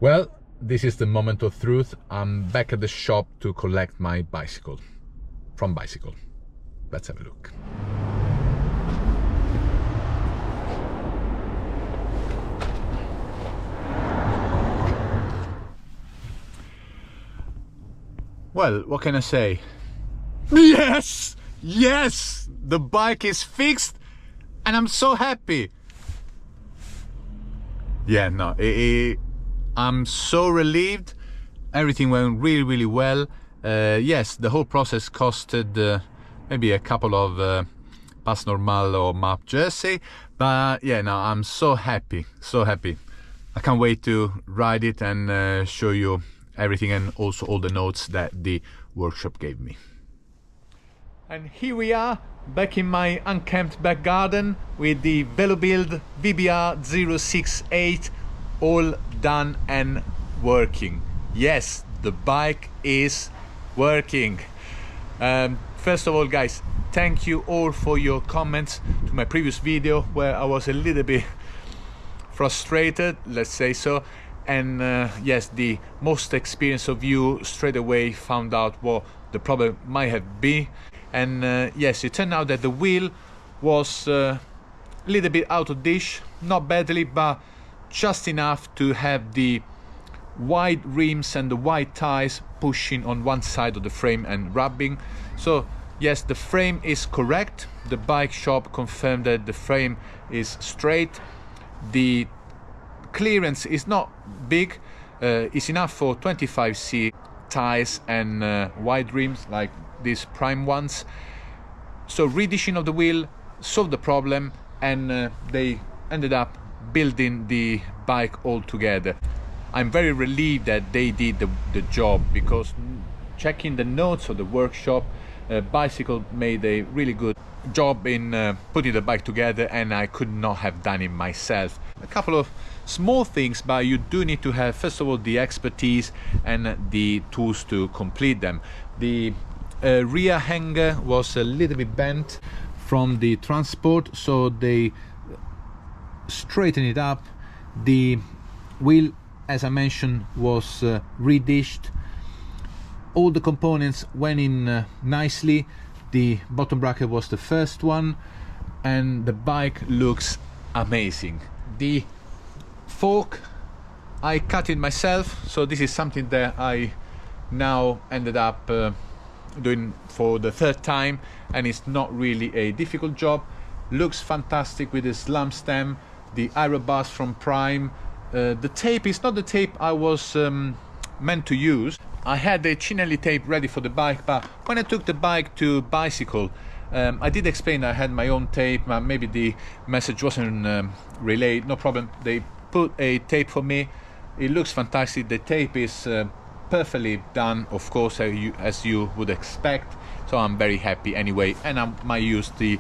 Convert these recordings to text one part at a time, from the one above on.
Well, this is the moment of truth. I'm back at the shop to collect my bicycle. From Bicycle. Let's have a look. Well, what can I say? Yes! Yes! The bike is fixed and I'm so happy. Yeah, no, I'm so relieved. Everything went really well. Yes, the whole process costed maybe a couple of Pass Normal or Map Jersey, but yeah, no, I'm so happy, so happy. I can't wait to ride it and show you everything and also all the notes that the workshop gave me. And here we are, back in my unkempt back garden with the Velobuild VB-R-068 all done and working. Yes, the bike is working. First of all, guys, thank you all for your comments to my previous video where I was a little bit frustrated, let's say so. And yes, the most experienced of you straight away found out what the problem might have been. And yes, it turned out that the wheel was a little bit out of dish, not badly, but just enough to have the wide rims and the wide tires pushing on one side of the frame and rubbing. So yes, the frame is correct. The bike shop confirmed that the frame is straight. The clearance is not big, it's enough for 25C tires and wide rims like these prime ones. So redishing of the wheel solved the problem, and they ended up building the bike all together. I'm very relieved that they did the job, because checking the notes of the workshop, Bicycle made a really good job in putting the bike together, and I could not have done it myself. A couple of small things, but you do need to have, first of all, the expertise and the tools to complete them. The rear hanger was a little bit bent from the transport, so they straightened it up. The wheel, as I mentioned, was redished. All the components went in nicely. The bottom bracket was the first one, and the bike looks amazing. The fork, I cut it myself, so this is something that I now ended up doing for the third time, and it's not really a difficult job. Looks fantastic with the slam stem, the aero bars from Prime. The tape is not the tape I was meant to use. I had the Chinelli tape ready for the bike, but when I took the bike to Bicycle, I did explain I had my own tape. Maybe the message wasn't relayed. No problem, they put a tape for me. It looks fantastic. The tape is perfectly done, of course, as you would expect, so I'm very happy anyway. And I might use the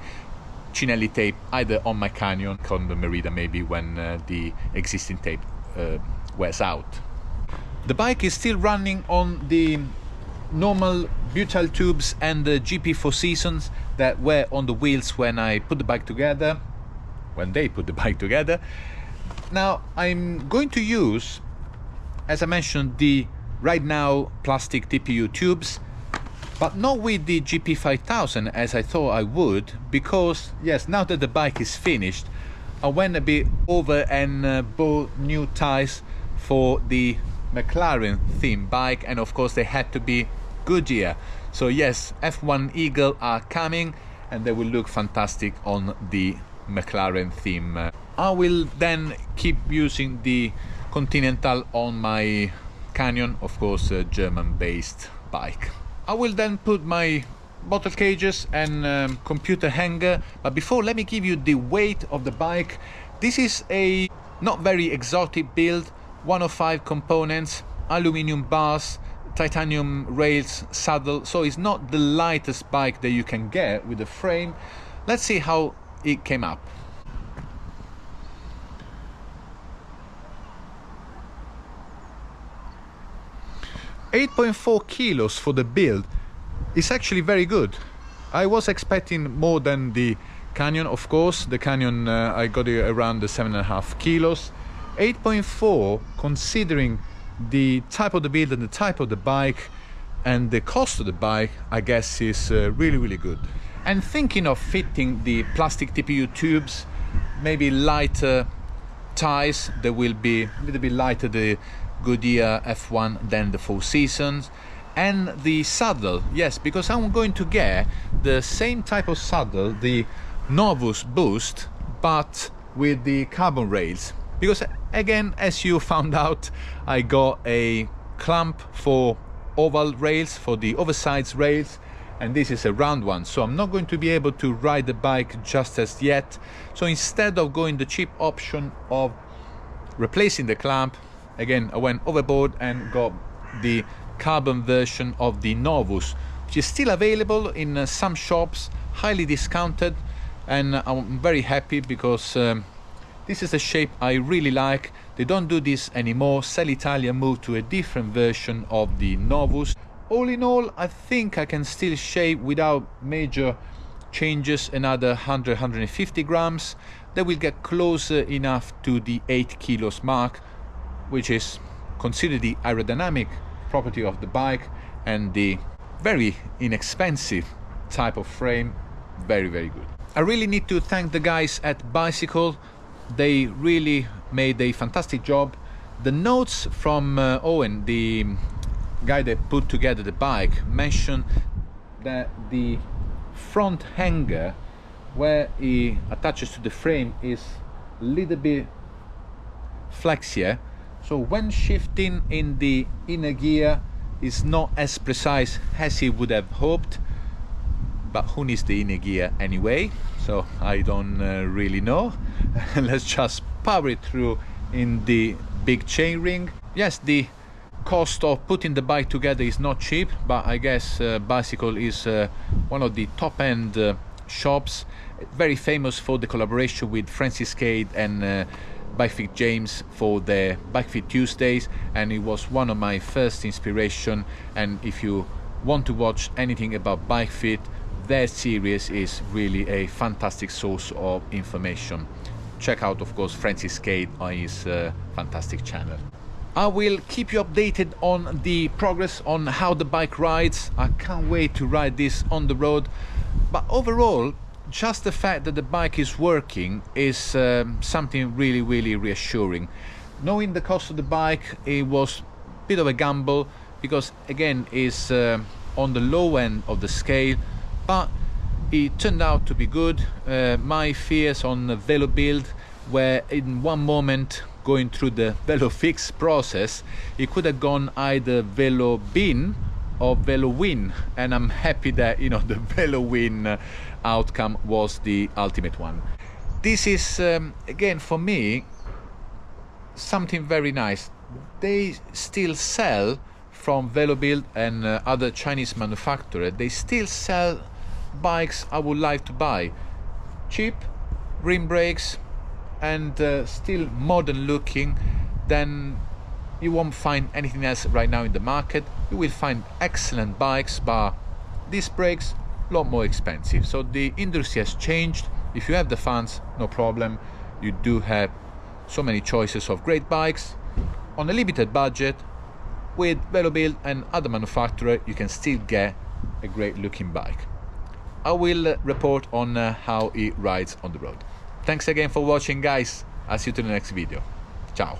Chinelli tape either on my Canyon, on the Merida, maybe when the existing tape wears out. The bike is still running on the normal butyl tubes and the GP 4 Seasons that were on the wheels when I put the bike together, when they put the bike together. Now I'm going to use, as I mentioned, the right now plastic TPU tubes, but not with the GP 5000 as I thought I would, because yes, now that the bike is finished, I went a bit over and bought new tires for the McLaren theme bike, and of course they had to be Goodyear. So yes, F1 Eagle are coming, and they will look fantastic on the McLaren theme. I will then keep using the Continental on my Canyon, of course a German-based bike. I will then put my bottle cages and computer hanger, but before, let me give you the weight of the bike. This is a not very exotic build, 105 components, aluminium bars, titanium rails, saddle, so it's not the lightest bike that you can get with the frame. Let's see how it came up. .4 kilos for the build is actually very good. I was expecting more than the Canyon, of course. The Canyon I got it around the 7.5 kilos. 8.4, considering the type of the build and the type of the bike and the cost of the bike, I guess, is really good. And thinking of fitting the plastic TPU tubes, maybe lighter tires, there will be a little bit lighter the Goodyear F1 than the Four Seasons. And the saddle, yes, because I'm going to get the same type of saddle, the Novus Boost, but with the carbon rails. Because again, as you found out, I got a clamp for oval rails, for the oversized rails, and this is a round one, so I'm not going to be able to ride the bike just as yet. So instead of going the cheap option of replacing the clamp, again I went overboard and got the carbon version of the Novus, which is still available in some shops, highly discounted, and I'm very happy because this is a shape I really like. They don't do this anymore. Cell Italia moved to a different version of the Novus. All in all, I think I can still shape without major changes another 100-150 grams. That will get closer enough to the 8 kilos mark, which is considered the aerodynamic property of the bike and the very inexpensive type of frame. Very good. I really need to thank the guys at Bicycle. They really made a fantastic job. The notes from Owen, the guy that put together the bike, mentioned that the front hanger where he attaches to the frame is a little bit flexier, so when shifting in the inner gear is not as precise as he would have hoped. But who needs the inner gear anyway? So I don't really know. Let's just power it through in the big chainring. Yes, the cost of putting the bike together is not cheap, but I guess Bicycle is one of the top-end shops, very famous for the collaboration with Francis Cade and Bike Fit James for their Bike Fit Tuesdays, and it was one of my first inspiration. And if you want to watch anything about Bike Fit, their series is really a fantastic source of information. Check out, of course, Francis Cade on his fantastic channel. I will keep you updated on the progress on how the bike rides. I can't wait to ride this on the road. But overall, just the fact that the bike is working is something really reassuring. Knowing the cost of the bike, it was a bit of a gamble because again it's on the low end of the scale, but it turned out to be good. My fears on the Velobuild were in one moment going through the Velofix process. It could have gone either Velobin or Velowin, and I'm happy that, you know, the Velowin outcome was the ultimate one. This is again for me something very nice. They still sell from Velobuild and other Chinese manufacturers. They still sell bikes I would like to buy, cheap, rim brakes, and still modern looking. Then you won't find anything else right now in the market. You will find excellent bikes, but disc brakes a lot more expensive. So the industry has changed. If you have the funds, no problem. You do have so many choices of great bikes on a limited budget. With Velobuild and other manufacturers, you can still get a great looking bike. I will report on how it rides on the road. Thanks again for watching, guys. I'll see you to the next video. Ciao.